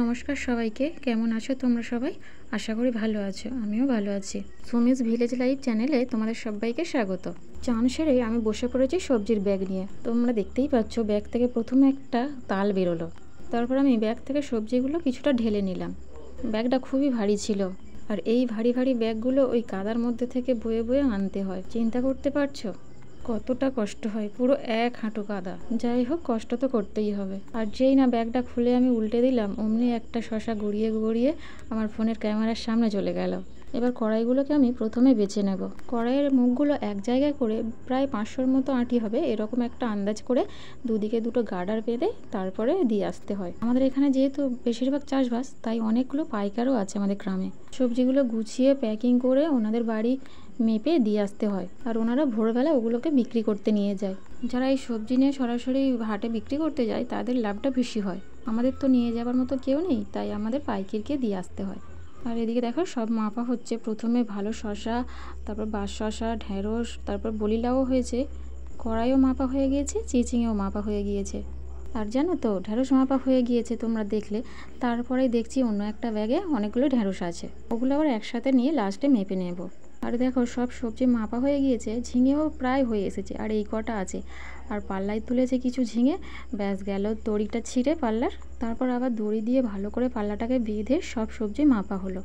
নমস্কার সবাইকে, কেমন আছো তোমরা সবাই? আশা করি ভালো আছো, আমিও ভালো আছি। সুমিস ভিলেজ লাইফ চ্যানেলে তোমাদের সবাইকে স্বাগত। চান সেরে আমি বসে পড়েছি সবজির ব্যাগ নিয়ে। তোমরা দেখতেই পাচ্ছ ব্যাগ থেকে প্রথমে একটা তাল বেরোলো। তারপর আমি ব্যাগ থেকে সবজিগুলো কিছুটা ঢেলে নিলাম। ব্যাগটা খুবই ভারী ছিল, আর এই ভারী ভারী ব্যাগগুলো ওই কাদার মধ্যে থেকে বয়ে বয়ে আনতে হয়। চিন্তা করতে পারছো কতটা কষ্ট হয়? পুরো এক হাঁটু কাদা। যাই হোক, কষ্ট তো করতেই হবে। আর যেই না ব্যাগটা খুলে আমি উল্টে দিলাম, অমনি একটা শশা গড়িয়ে গড়িয়ে আমার ফোনের ক্যামেরার সামনে চলে গেল। এবার কড়াইগুলোকে আমি প্রথমে বেছে নেব। কড়াইয়ের মুখগুলো এক জায়গায় করে প্রায় 500-র মতো আঁটি হবে, এরকম একটা আন্দাজ করে দুদিকে দুটো গার্ডার বেঁধে তারপরে দিয়ে আসতে হয়। আমাদের এখানে যেহেতু বেশিরভাগ চাষবাস, তাই অনেকগুলো পাইকারও আছে আমাদের গ্রামে। সবজিগুলো গুছিয়ে প্যাকিং করে ওনাদের বাড়ি মেপে দিয়ে আসতে হয়, আর ওনারা ভোরবেলা ওগুলোকে বিক্রি করতে নিয়ে যায়। যারা এই সবজি নিয়ে সরাসরি হাটে বিক্রি করতে যায় তাদের লাভটা বেশি হয়। আমাদের তো নিয়ে যাবার মতো কেউ নেই, তাই আমাদের পাইকারকে দিয়ে আসতে হয়। আর এদিকে দেখো সব মাপা হচ্ছে। প্রথমে ভালো শসা, তারপর বাস শসা, ঢ্যাঁড়স, তারপর বলিলাও হয়েছে, কড়াইও মাপা হয়ে গিয়েছে, চিচিঙেও মাপা হয়ে গিয়েছে। আর জানো তো, ঢ্যাঁড়স মাপা হয়ে গিয়েছে তোমরা দেখলে। তারপরে দেখছি অন্য একটা ব্যাগে অনেকগুলো ঢ্যাঁড়স আছে, ওগুলো আবার একসাথে নিয়ে লাস্টে মেপে নেব। আর দেখো সব সবজি মাপা হয়ে গিয়েছে, ঝিঙেও প্রায় হয়ে এসেছে, আর এই কটা আছে। আর পাল্লায় তুলেছে কিছু ঝিঙে, ব্যাস গেল দড়িটা ছিঁড়ে পাল্লার। তারপর আবার দড়ি দিয়ে ভালো করে পাল্লাটাকে বেঁধে সব সবজি মাপা হলো।